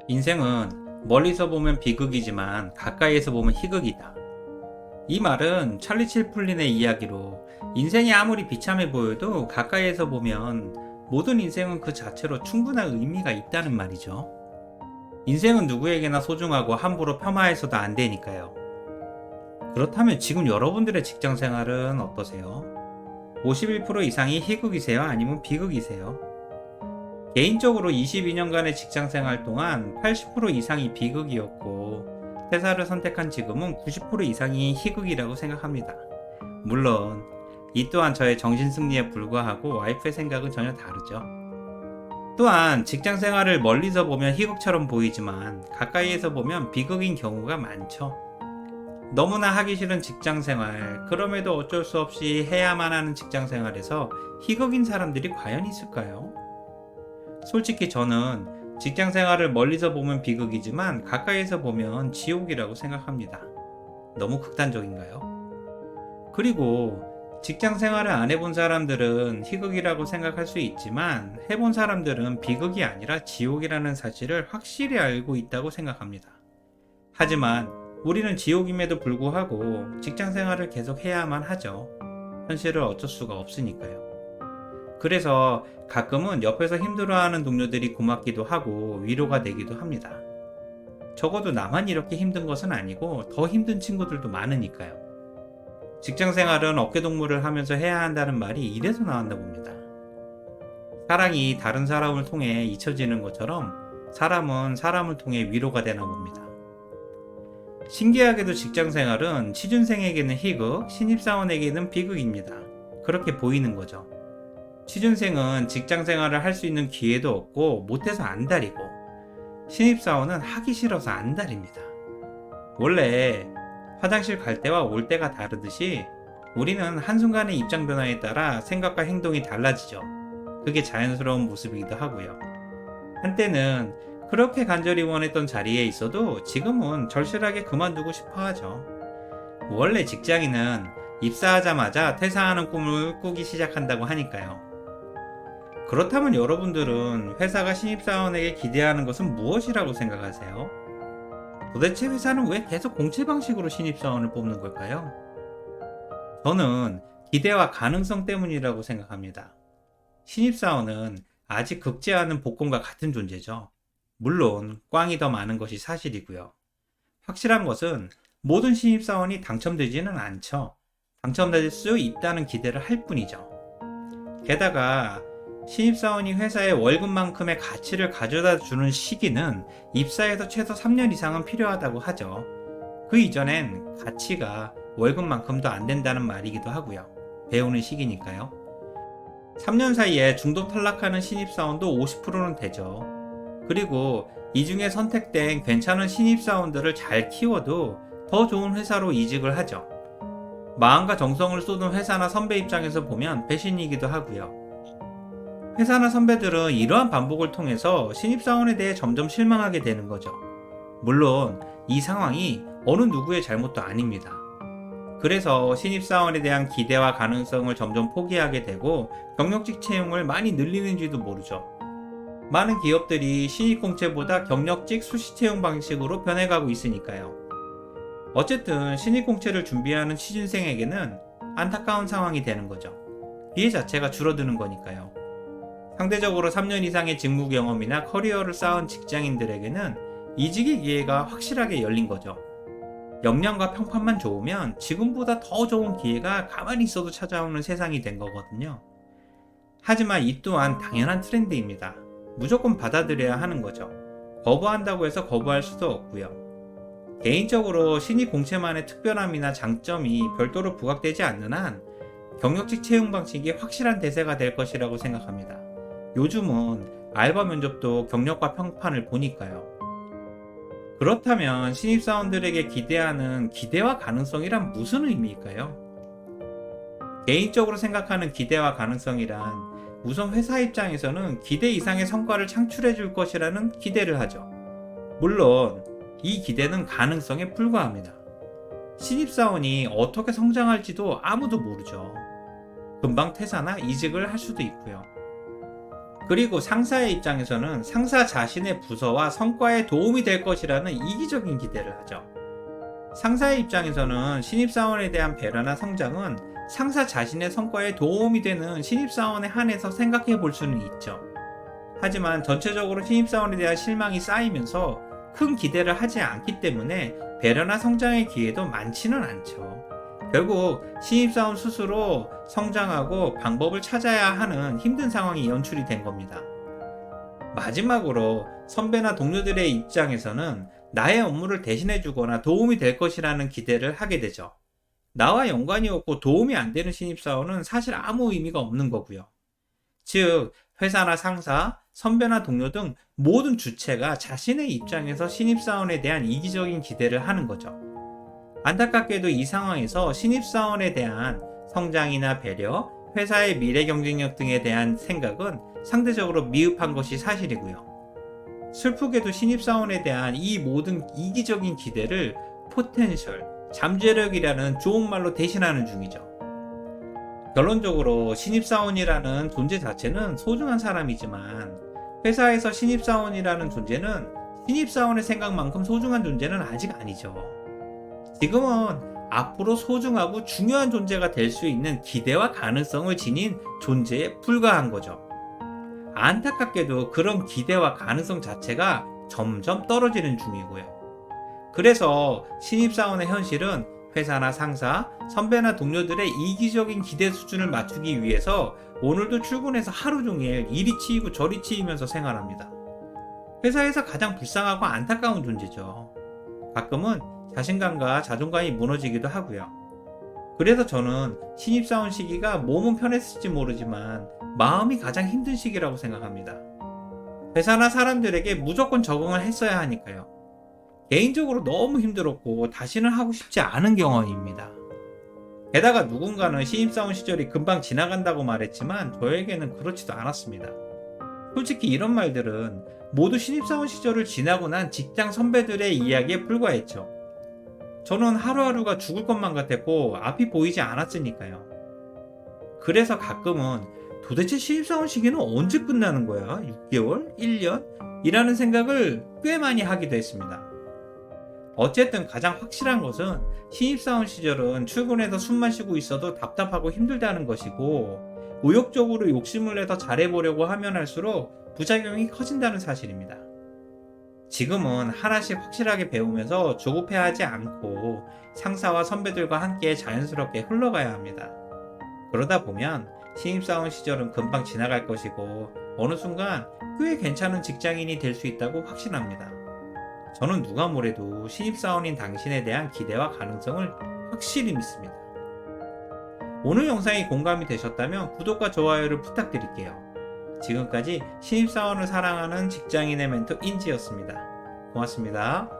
인생은 멀리서 보면 비극이지만 가까이에서 보면 희극이다. 이 말은 찰리 채플린의 이야기로 인생이 아무리 비참해 보여도 가까이에서 보면 모든 인생은 그 자체로 충분한 의미가 있다는 말이죠. 인생은 누구에게나 소중하고 함부로 폄하해서도 안 되니까요. 그렇다면 지금 여러분들의 직장 생활은 어떠세요? 51% 이상이 희극이세요? 아니면 비극이세요? 개인적으로 22년간의 직장 생활 동안 80% 이상이 비극이었고 퇴사를 선택한 지금은 90% 이상이 희극이라고 생각합니다. 물론 이 또한 저의 정신승리에 불과하고 와이프의 생각은 전혀 다르죠. 또한 직장 생활을 멀리서 보면 희극처럼 보이지만 가까이에서 보면 비극인 경우가 많죠. 너무나 하기 싫은 직장 생활, 그럼에도 어쩔 수 없이 해야만 하는 직장 생활에서 희극인 사람들이 과연 있을까요? 솔직히 저는 직장 생활을 멀리서 보면 비극이지만 가까이에서 보면 지옥이라고 생각합니다. 너무 극단적인가요? 그리고 직장 생활을 안 해본 사람들은 희극이라고 생각할 수 있지만 해본 사람들은 비극이 아니라 지옥이라는 사실을 확실히 알고 있다고 생각합니다. 하지만 우리는 지옥임에도 불구하고 직장 생활을 계속 해야만 하죠. 현실을 어쩔 수가 없으니까요. 그래서 가끔은 옆에서 힘들어하는 동료들이 고맙기도 하고 위로가 되기도 합니다. 적어도 나만 이렇게 힘든 것은 아니고 더 힘든 친구들도 많으니까요. 직장 생활은 어깨동무를 하면서 해야 한다는 말이 이래서 나왔나 봅니다. 사랑이 다른 사람을 통해 잊혀지는 것처럼 사람은 사람을 통해 위로가 되나 봅니다. 신기하게도 직장 생활은 취준생에게는 희극, 신입사원에게는 비극입니다. 그렇게 보이는 거죠. 취준생은 직장 생활을 할 수 있는 기회도 없고 못해서 안달이고 신입사원은 하기 싫어서 안달입니다. 원래 화장실 갈 때와 올 때가 다르듯이 우리는 한순간의 입장 변화에 따라 생각과 행동이 달라지죠. 그게 자연스러운 모습이기도 하고요. 한때는 그렇게 간절히 원했던 자리에 있어도 지금은 절실하게 그만두고 싶어 하죠. 원래 직장인은 입사하자마자 퇴사하는 꿈을 꾸기 시작한다고 하니까요. 그렇다면 여러분들은 회사가 신입사원에게 기대하는 것은 무엇이라고 생각하세요? 도대체 회사는 왜 계속 공채 방식으로 신입사원을 뽑는 걸까요? 저는 기대와 가능성 때문이라고 생각합니다. 신입사원은 아직 극지 않은 복권과 같은 존재죠. 물론 꽝이 더 많은 것이 사실이고요. 확실한 것은 모든 신입사원이 당첨되지는 않죠. 당첨될 수 있다는 기대를 할 뿐이죠. 게다가 신입사원이 회사의 월급만큼의 가치를 가져다 주는 시기는 입사해서 최소 3년 이상은 필요하다고 하죠. 그 이전엔 가치가 월급만큼도 안 된다는 말이기도 하고요. 배우는 시기니까요. 3년 사이에 중도 탈락하는 신입사원도 50%는 되죠. 그리고 이 중에 선택된 괜찮은 신입사원들을 잘 키워도 더 좋은 회사로 이직을 하죠. 마음과 정성을 쏟은 회사나 선배 입장에서 보면 배신이기도 하고요. 회사나 선배들은 이러한 반복을 통해서 신입사원에 대해 점점 실망하게 되는 거죠. 물론 이 상황이 어느 누구의 잘못도 아닙니다. 그래서 신입사원에 대한 기대와 가능성을 점점 포기하게 되고 경력직 채용을 많이 늘리는지도 모르죠. 많은 기업들이 신입공채보다 경력직 수시 채용 방식으로 변해가고 있으니까요. 어쨌든 신입공채를 준비하는 취준생에게는 안타까운 상황이 되는 거죠. 기회 자체가 줄어드는 거니까요. 상대적으로 3년 이상의 직무 경험이나 커리어를 쌓은 직장인들에게는 이직의 기회가 확실하게 열린 거죠. 역량과 평판만 좋으면 지금보다 더 좋은 기회가 가만히 있어도 찾아오는 세상이 된 거거든요. 하지만 이 또한 당연한 트렌드입니다. 무조건 받아들여야 하는 거죠. 거부한다고 해서 거부할 수도 없고요. 개인적으로 신입 공채만의 특별함이나 장점이 별도로 부각되지 않는 한 경력직 채용 방식이 확실한 대세가 될 것이라고 생각합니다. 요즘은 알바 면접도 경력과 평판을 보니까요. 그렇다면 신입사원들에게 기대하는 기대와 가능성이란 무슨 의미일까요? 개인적으로 생각하는 기대와 가능성이란 우선 회사 입장에서는 기대 이상의 성과를 창출해 줄 것이라는 기대를 하죠. 물론 이 기대는 가능성에 불과합니다. 신입사원이 어떻게 성장할지도 아무도 모르죠. 금방 퇴사나 이직을 할 수도 있고요. 그리고 상사의 입장에서는 상사 자신의 부서와 성과에 도움이 될 것이라는 이기적인 기대를 하죠. 상사의 입장에서는 신입사원에 대한 배려나 성장은 상사 자신의 성과에 도움이 되는 신입사원에 한해서 생각해 볼 수는 있죠. 하지만 전체적으로 신입사원에 대한 실망이 쌓이면서 큰 기대를 하지 않기 때문에 배려나 성장의 기회도 많지는 않죠. 결국 신입사원 스스로 성장하고 방법을 찾아야 하는 힘든 상황이 연출이 된 겁니다. 마지막으로 선배나 동료들의 입장에서는 나의 업무를 대신해 주거나 도움이 될 것이라는 기대를 하게 되죠. 나와 연관이 없고 도움이 안 되는 신입사원은 사실 아무 의미가 없는 거고요. 즉, 회사나 상사, 선배나 동료 등 모든 주체가 자신의 입장에서 신입사원에 대한 이기적인 기대를 하는 거죠. 안타깝게도 이 상황에서 신입사원에 대한 성장이나 배려, 회사의 미래 경쟁력 등에 대한 생각은 상대적으로 미흡한 것이 사실이고요. 슬프게도 신입사원에 대한 이 모든 이기적인 기대를 포텐셜, 잠재력이라는 좋은 말로 대신하는 중이죠. 결론적으로 신입사원이라는 존재 자체는 소중한 사람이지만 회사에서 신입사원이라는 존재는 신입사원의 생각만큼 소중한 존재는 아직 아니죠. 지금은 앞으로 소중하고 중요한 존재가 될 수 있는 기대와 가능성을 지닌 존재에 불과한 거죠. 안타깝게도 그런 기대와 가능성 자체가 점점 떨어지는 중이고요. 그래서 신입사원의 현실은 회사나 상사, 선배나 동료들의 이기적인 기대 수준을 맞추기 위해서 오늘도 출근해서 하루 종일 이리 치이고 저리 치이면서 생활합니다. 회사에서 가장 불쌍하고 안타까운 존재죠. 가끔은 자신감과 자존감이 무너지기도 하고요. 그래서 저는 신입사원 시기가 몸은 편했을지 모르지만 마음이 가장 힘든 시기라고 생각합니다. 회사나 사람들에게 무조건 적응을 했어야 하니까요. 개인적으로 너무 힘들었고 다시는 하고 싶지 않은 경험입니다. 게다가 누군가는 신입사원 시절이 금방 지나간다고 말했지만 저에게는 그렇지도 않았습니다. 솔직히 이런 말들은 모두 신입사원 시절을 지나고 난 직장 선배들의 이야기에 불과했죠. 저는 하루하루가 죽을 것만 같았고 앞이 보이지 않았으니까요. 그래서 가끔은 도대체 신입사원 시기는 언제 끝나는 거야? 6개월? 1년? 이라는 생각을 꽤 많이 하기도 했습니다. 어쨌든 가장 확실한 것은 신입사원 시절은 출근해서 숨만 쉬고 있어도 답답하고 힘들다는 것이고 의욕적으로 욕심을 내서 잘해보려고 하면 할수록 부작용이 커진다는 사실입니다. 지금은 하나씩 확실하게 배우면서 조급해하지 않고 상사와 선배들과 함께 자연스럽게 흘러가야 합니다. 그러다 보면 신입사원 시절은 금방 지나갈 것이고 어느 순간 꽤 괜찮은 직장인이 될 수 있다고 확신합니다. 저는 누가 뭐래도 신입사원인 당신에 대한 기대와 가능성을 확실히 믿습니다. 오늘 영상이 공감이 되셨다면 구독과 좋아요를 부탁드릴게요. 지금까지 신입사원을 사랑하는 직장인의 멘토 인지였습니다. 고맙습니다.